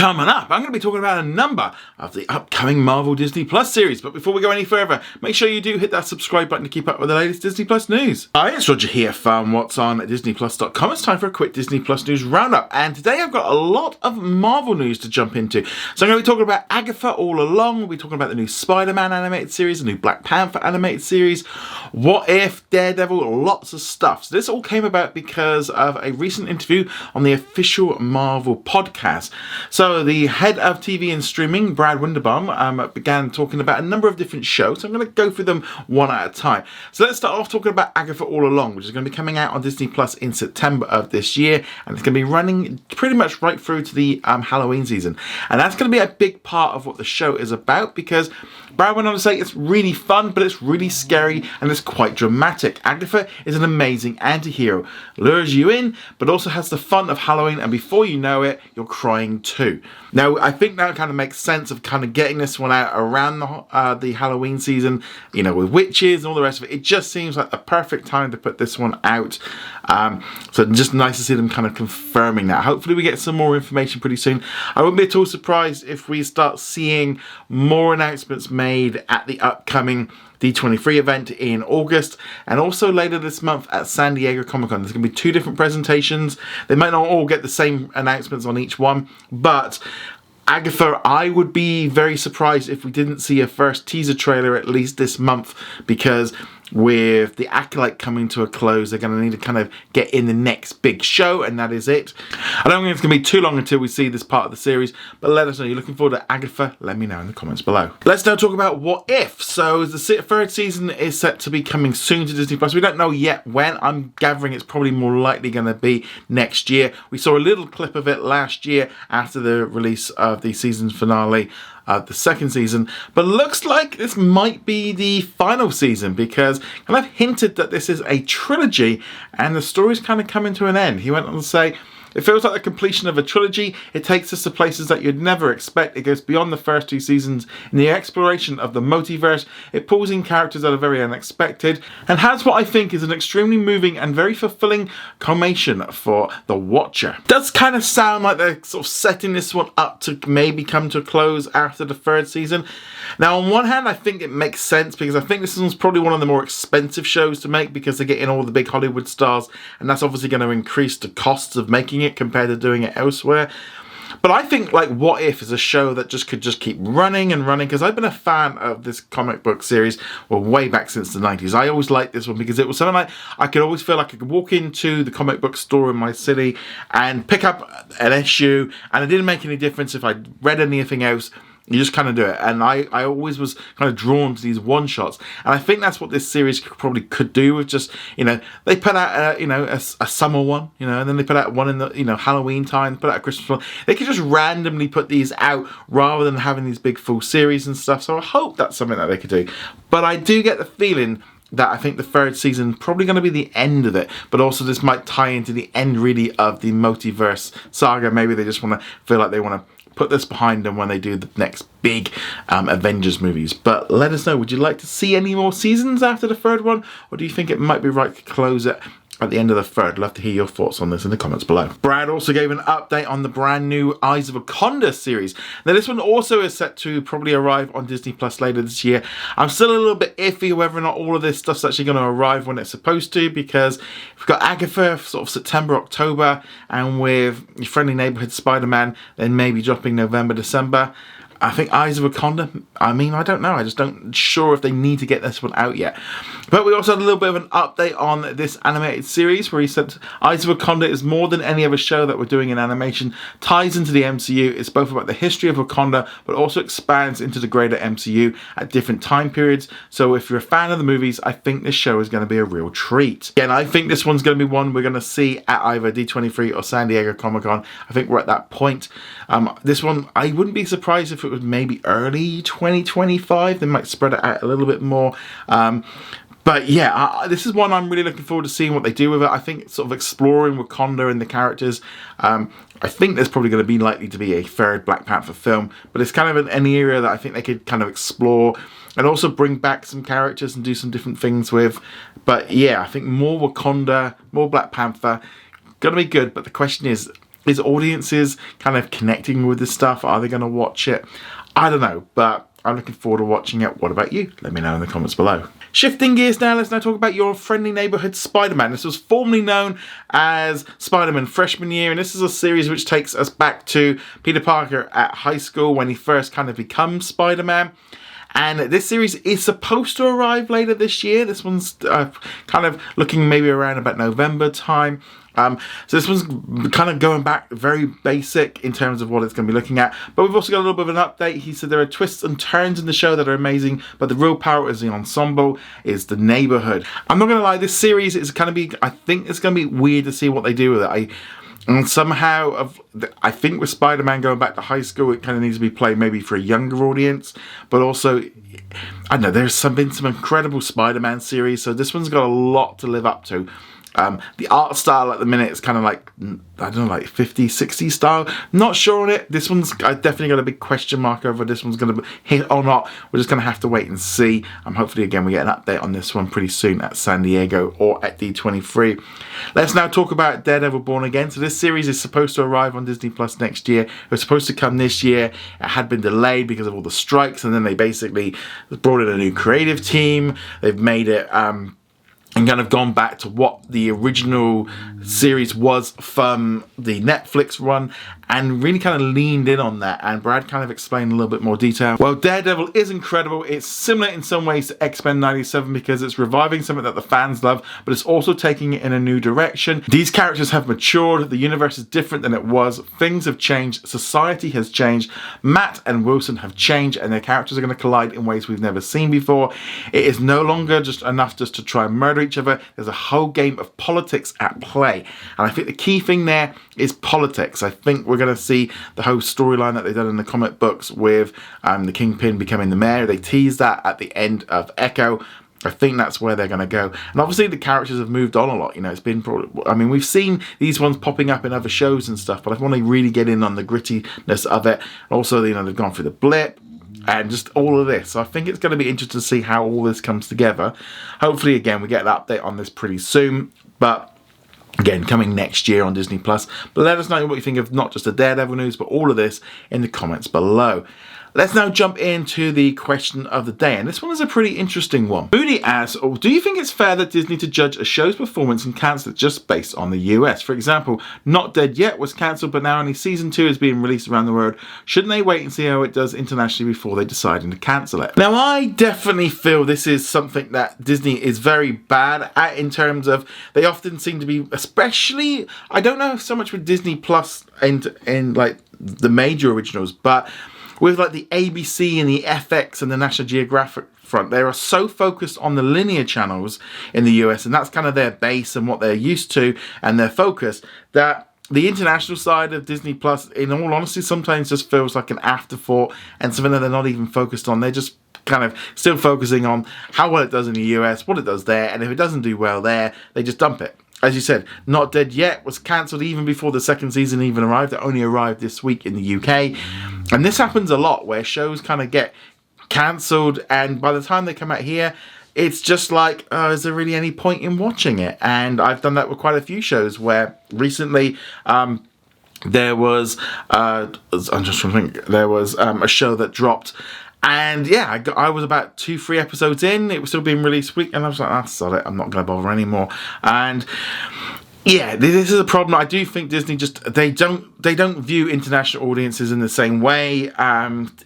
Coming up, I'm going to be talking about a number of the upcoming Marvel Disney Plus series. But before we go any further, make sure you do hit that subscribe button to keep up with the latest Disney Plus news. Hi, it's Roger here from What's On at DisneyPlus.com. It's time for a quick Disney Plus news roundup. And today I've got a lot of Marvel news to jump into. So I'm going to be talking about Agatha all along. We'll be talking about the new Spider-Man animated series, the new Black Panther animated series, What If, Daredevil, lots of stuff. So this all came about because of a recent interview on the official Marvel podcast. So the head of TV and streaming, Brad Winderbaum, began talking about a number of different shows. So I'm going to go through them one at a time. So let's start off talking about Agatha All Along, which is going to be coming out on Disney Plus in September of this year. And it's going to be running pretty much right through to the Halloween season. And that's going to be a big part of what the show is about, because Brad went on to say it's really fun, but it's really scary and it's quite dramatic. Agatha is an amazing anti-hero, lures you in, but also has the fun of Halloween, and before you know it, you're crying too. Now, I think that kind of makes sense of kind of getting this one out around the Halloween season, you know, with witches and all the rest of it. It just seems like the perfect time to put this one out. So just nice to see them kind of confirming that. Hopefully we get some more information pretty soon. I wouldn't be at all surprised if we start seeing more announcements made at the upcoming D23 event in August, and also later this month at San Diego Comic-Con. There's going to be two different presentations. They might not all get the same announcements on each one, but Agatha, I would be very surprised if we didn't see a first teaser trailer at least this month, because with the Acolyte coming to a close, they're going to need to kind of get in the next big show, and that is it. I don't think it's going to be too long until we see this part of the series, but let us know. You're looking forward to Agatha? Let me know in the comments below. Let's now talk about What If. So the third season is set to be coming soon to Disney Plus. We don't know yet when. I'm gathering it's probably more likely going to be next year. We saw a little clip of it last year after the release of the season finale, the second season, but looks like this might be the final season, because kind of hinted that this is a trilogy and the story's kind of coming to an end. He went on to say, "It feels like the completion of a trilogy. It takes us to places that you'd never expect. It goes beyond the first two seasons in the exploration of the multiverse. It pulls in characters that are very unexpected and has what I think is an extremely moving and very fulfilling culmination for the watcher." Does kind of sound like they're sort of setting this one up to maybe come to a close after the third season. Now, on one hand, I think it makes sense, because I think this one's probably one of the more expensive shows to make, because they're getting all the big Hollywood stars, and that's obviously going to increase the costs of making it compared to doing it elsewhere. But I think like What If is a show that could keep running and running, because I've been a fan of this comic book series, well, way back since the 90s. I always liked this one because it was something like I could always feel like I could walk into the comic book store in my city and pick up an issue, and it didn't make any difference if I read anything else. You just kind of do it. And I always was kind of drawn to these one-shots. And I think that's what this series probably could do with just, you know, they put out, a summer one, and then they put out one in the, Halloween time, put out a Christmas one. They could just randomly put these out rather than having these big full series and stuff. So I hope that's something that they could do. But I do get the feeling that I think the third season probably going to be the end of it, but also this might tie into the end really of the multiverse saga. Maybe they just want to feel like they want to put this behind them when they do the next big Avengers movies. But let us know, would you like to see any more seasons after the third one, or do you think it might be right to close it at the end of the third? Love to hear your thoughts on this in the comments below. Brad also gave an update on the brand new Eyes of Wakanda series. Now this one also is set to probably arrive on Disney Plus later this year. I'm still a little bit iffy whether or not all of this stuff's actually going to arrive when it's supposed to, because we've got Agatha sort of September, October, and with your friendly neighborhood Spider-Man then maybe dropping November, December. I think Eyes of Wakanda, I don't know. I just don't sure if they need to get this one out yet. But we also had a little bit of an update on this animated series, where he said Eyes of Wakanda is more than any other show that we're doing in animation, ties into the MCU. It's both about the history of Wakanda, but also expands into the greater MCU at different time periods. So if you're a fan of the movies, I think this show is going to be a real treat. Again, I think this one's going to be one we're going to see at either D23 or San Diego Comic-Con. I think we're at that point. This one, I wouldn't be surprised if it was maybe early 2025. They might spread it out a little bit more. But yeah, this is one I'm really looking forward to seeing what they do with it. I think sort of exploring Wakanda and the characters. I think there's probably going to be likely to be a third Black Panther film, but it's kind of an area that I think they could kind of explore and also bring back some characters and do some different things with. But yeah, I think more Wakanda, more Black Panther, gonna be good. But the question is, Is audiences kind of connecting with this stuff? Are they going to watch it? I don't know, but I'm looking forward to watching it. What about you? Let me know in the comments below. Shifting gears now, let's now talk about Your Friendly Neighbourhood Spider-Man. This was formerly known as Spider-Man Freshman Year, and this is a series which takes us back to Peter Parker at high school when he first kind of becomes Spider-Man. And this series is supposed to arrive later this year. This one's kind of looking maybe around about November time. So this one's kind of going back very basic in terms of what it's going to be looking at. But we've also got a little bit of an update. He said there are twists and turns in the show that are amazing, but the real power is the ensemble, is the Neighbourhood. I'm not going to lie, this series is going to be, I think it's going to be weird to see what they do with it. And somehow, I think with Spider-Man going back to high school, it kind of needs to be played maybe for a younger audience. But also, I don't know, there's been some incredible Spider-Man series, so this one's got a lot to live up to. The art style at the minute is kind of like, I don't know, like 50s, 60s style. Not sure on it. This one's, I definitely got a big question mark over this one's going to hit or not. We're just going to have to wait and see. Hopefully, again, we get an update on this one pretty soon at San Diego or at D23. Let's now talk about Daredevil Born Again. So this series is supposed to arrive on Disney Plus next year. It was supposed to come this year. It had been delayed because of all the strikes, and then they basically brought in a new creative team. They've made it and kind of gone back to what the original series was from the Netflix run, and really kind of leaned in on that, and Brad kind of explained a little bit more detail. Well, Daredevil is incredible. It's similar in some ways to X-Men 97 because it's reviving something that the fans love, but it's also taking it in a new direction. These characters have matured, the universe is different than it was, things have changed, society has changed, Matt and Wilson have changed, and their characters are going to collide in ways we've never seen before. It is no longer just enough just to try and murder each other. There's a whole game of politics at play, and I think the key thing there is politics. I think we're going to see the whole storyline that they've done in the comic books with the Kingpin becoming the mayor. They teased that at the end of Echo. I think that's where they're going to go. And obviously the characters have moved on a lot. You know, it's been, I mean, we've seen these ones popping up in other shows and stuff, but I want to really get in on the grittiness of it. Also, you know, they've gone through the blip and just all of this. So I think it's going to be interesting to see how all this comes together. Hopefully, again, we get an update on this pretty soon. But again, coming next year on Disney+. But let us know what you think of not just the Daredevil news, but all of this in the comments below. Let's now jump into the question of the day, and this one is a pretty interesting one. Moody asks, do you think it's fair that Disney to judge a show's performance and cancel it just based on the US? For example, Not Dead Yet was cancelled, but now only season 2 is being released around the world. Shouldn't they wait and see how it does internationally before they decide to cancel it? Now, I definitely feel this is something that Disney is very bad at in terms of they often seem to be, especially, I don't know so much with Disney Plus and like the major originals, but with like the ABC and the FX and the National Geographic front, they are so focused on the linear channels in the US, and that's kind of their base and what they're used to and their focus, that the international side of Disney Plus, in all honesty, sometimes just feels like an afterthought and something that they're not even focused on. They're just kind of still focusing on how well it does in the US, what it does there, and if it doesn't do well there, they just dump it. As you said, Not Dead Yet was cancelled even before the second season even arrived. It only arrived this week in the UK. And this happens a lot where shows kind of get cancelled, and by the time they come out here, it's just like, is there really any point in watching it? And I've done that with quite a few shows where recently there was, I'm just trying to think, there was a show that dropped. And yeah, I was about 2-3 episodes in. It was still being released week, and I was like, sod it, I'm not going to bother anymore. And yeah, this is a problem. I do think Disney just they don't view international audiences in the same way.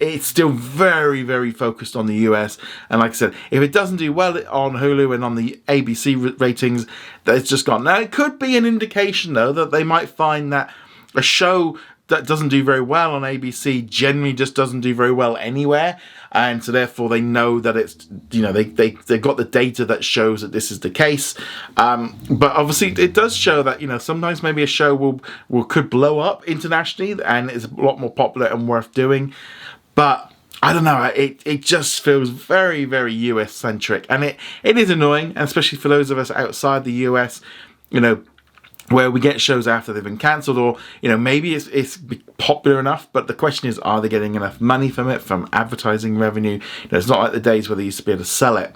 It's still very, very focused on the US. And like I said, if it doesn't do well on Hulu and on the ABC ratings, it's just gone. Now it could be an indication though that they might find that a show that doesn't do very well on ABC generally just doesn't do very well anywhere, and so therefore they know that it's, you know, they've got the data that shows that this is the case. But obviously it does show that, you know, sometimes maybe a show could blow up internationally and is a lot more popular and worth doing, but I don't know, it just feels very, very US centric, and it is annoying, and especially for those of us outside the US, you know. where we get shows after they've been cancelled, or maybe it's popular enough, but the question is, are they getting enough money from it, from advertising revenue? It's not like the days where they used to be able to sell it.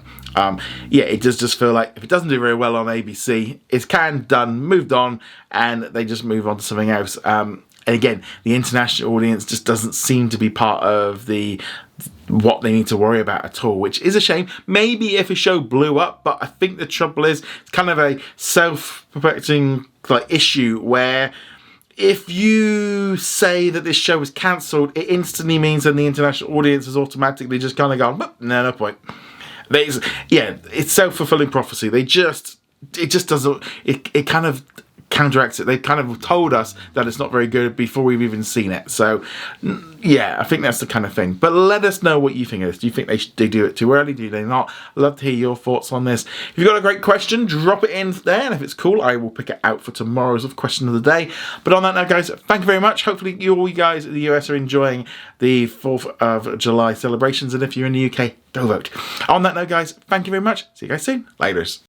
It does just feel like if it doesn't do very well on ABC, it's done, moved on, and they just move on to something else. And again, the international audience just doesn't seem to be part of what they need to worry about at all, which is a shame. Maybe if a show blew up, but I think the trouble is it's kind of a self-perpetuating issue where if you say that this show is cancelled, it instantly means that the international audience is automatically just kind of gone, no point. It's self-fulfilling prophecy. It just doesn't, it kind of counteracts it. They kind of told us that it's not very good before we've even seen it. So I think that's the kind of thing. But let us know what you think of this. Do you think they do it too early? Do they not? I'd love to hear your thoughts on this. If you've got a great question, drop it in there, and if it's cool, I will pick it out for tomorrow's question of the day. But on that note, guys, thank you very much. Hopefully you guys in the US are enjoying the 4th of July celebrations, and if you're in the UK, go vote. On that note, guys, thank you very much. See you guys soon. Laters.